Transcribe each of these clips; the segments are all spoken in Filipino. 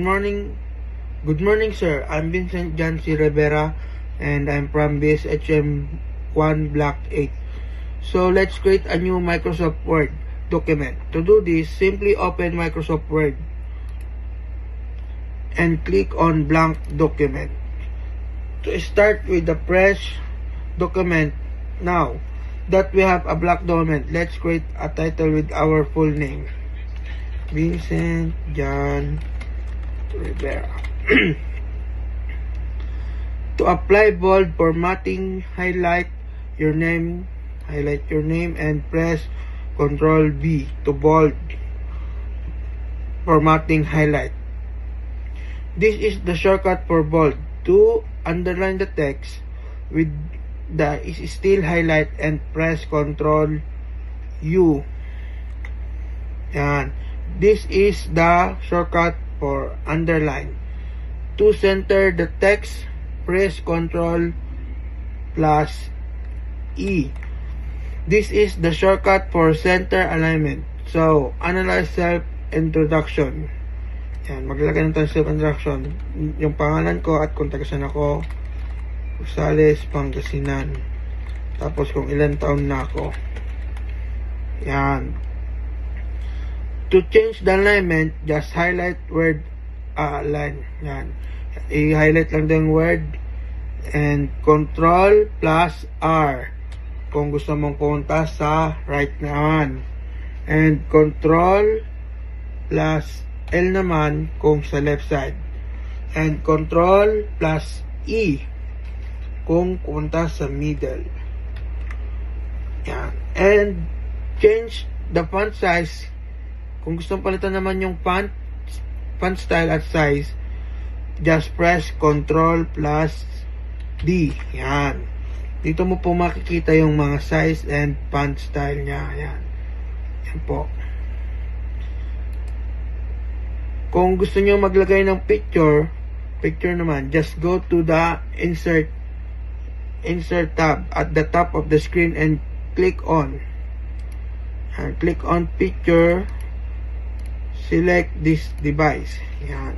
Good morning, sir. I'm Vincent John C. Rivera, and I'm from BSHM 1 Block 8. So let's create a new Microsoft Word document. To do this, simply open Microsoft Word and click on blank document. To start with the fresh document, now that we have a blank document, let's create a title with our full name. Vincent John Rivera. To apply bold formatting, highlight your name and press Ctrl B to bold formatting highlight. This is the shortcut for bold. To underline the text with the still highlight and press Ctrl U. Yan. This is the shortcut for underline. To center the text, press Ctrl plus E. This is the shortcut for center alignment. So, analyze self-introduction. Yan, maglagay ng self-introduction. Yung pangalan ko at kung taga saan ako. Rosales, Pangasinan. Tapos kung ilan taon na ako. Yan. To change the alignment, just highlight word line. Yan. I-highlight lang yung word and Ctrl plus R kung gusto mong punta sa right naman, and Ctrl plus L naman kung sa left side, and Ctrl plus E kung punta sa middle. Yan. And change the font size kung gusto mong palitan naman yung font style at size. Just press Ctrl plus D. Yan. Dito mo po makikita yung mga size and font style niya. Yan. Yan po. Kung gusto nyo maglagay ng picture naman, just go to the insert tab at the top of the screen and click on. And click on picture. Select this device. Yan.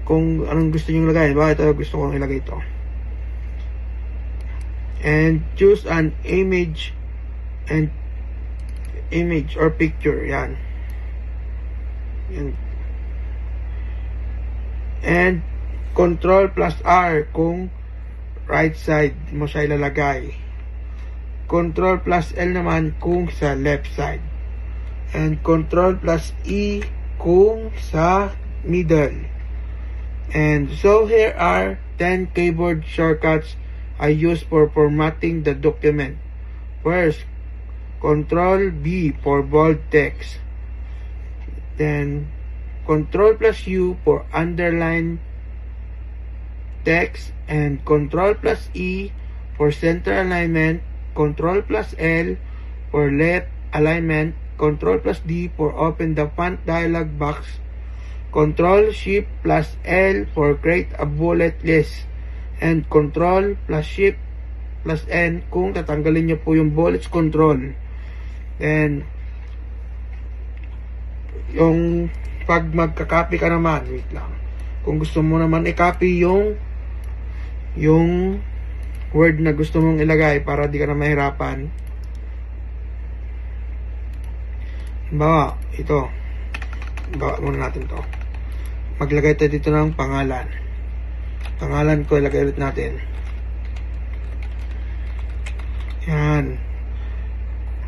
Kung anong gusto nyo ilagay. Ito gusto kong ilagay ito. And choose an image or picture. Yan. Yan. And Ctrl plus R kung right side mo siya ilalagay. Ctrl plus L naman kung sa left side. And Ctrl plus E kung sa middle. And so here are 10 keyboard shortcuts I use for formatting the document. First, Ctrl B for bold text. Then Ctrl plus U for underline text, and Ctrl plus E for center alignment, Ctrl plus L for left alignment, Ctrl plus D for open the font dialog box, Ctrl Shift plus L for create a bullet list, and Ctrl plus Shift plus N kung tatanggalin nyo po yung bullets control. And yung pag magka-copy ka naman, wait lang. Kung gusto mo naman i-copy yung word na gusto mong ilagay para di ka na mahirapan. Bawa, ito. Bawa muna natin to. Maglagay tayo dito ng pangalan. Pangalan ko, ilagay ulit natin. Yan.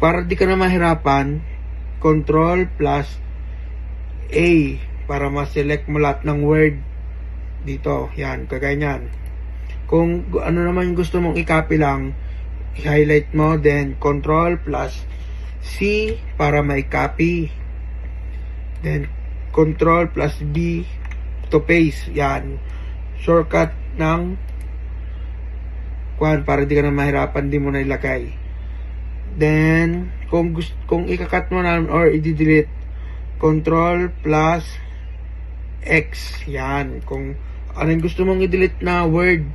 Para di ka na mahirapan, Ctrl plus A para ma-select mo lahat ng word dito. Yan, kagaya nyan. Kung ano naman yung gusto mong i-copy lang, i-highlight mo, then Ctrl plus C para ma-copy. Then Ctrl plus B to paste. Yan. Shortcut ng para di ka na mahirapan, di mo na ilagay. Then kung ikakat mo na or i-delete, Ctrl plus X. Yan. Kung ano yung gusto mong i-delete na word,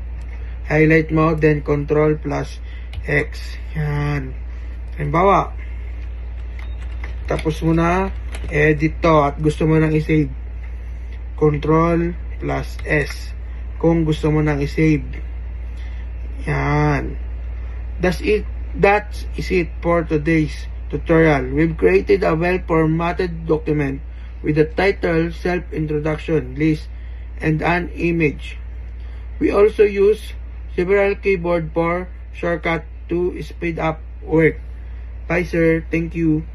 highlight mo, then Ctrl plus X. Yan. Halimbawa, tapos mo na edit to at gusto mo nang i-save, Control plus S kung gusto mo nang i-save. Yan. That is it for today's tutorial. We've created a well-formatted document with the title, self-introduction, list, and an image. We also use several keyboard for shortcut to speed up work. Bye sir, thank you.